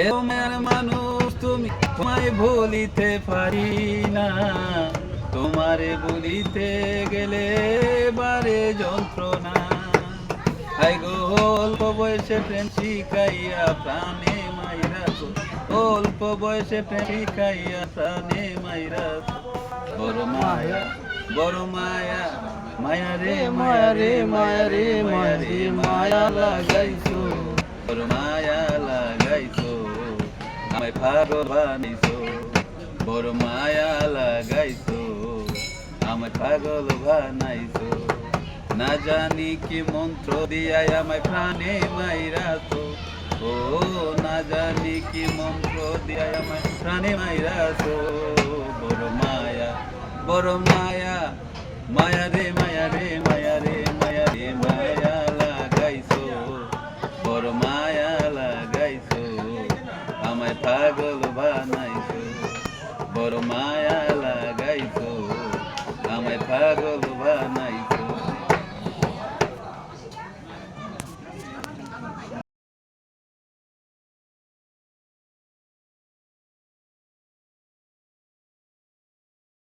এ মায়ার মানুষ তুমি, তোমায় ভুলিতে পারি না, তোমারে ভুলিতে গেলে বারে যন্ত্রণা। হাই গো অল্প বয়সে প্রেম শিখাইয়া প্রাণে মাইরা, অল্প বয়সে প্রেম শিখাইয়া প্রাণে মাইরা। বড় মায়া, বড় মায়া, মায়া রে মায়া রে মায়া রে মায়া রে মায়া লাগাইছো, বড় মায়া লাগাইছো, আমায় পাগল বানাইছো, বড় মায়া লাগাইছো, আমায় পাগল বানাইছো। না জানি কি মন্ত্র দিয়াই আমায় প্রাণে মাইরাছো, ও না জানি কি মন্ত্র দিয়াই আমায় প্রাণে মাইরাছো। বড় মায়া, বড় মায়া, মায়া রে মায়া রে মায়া রে মায়া রে মায়া লাগাইছো, বড় মায়া লাগাইছো, আমায় পাগল বানাইছো, বড় মায়া লাগাইছো, আমায় পাগল বানাইছো।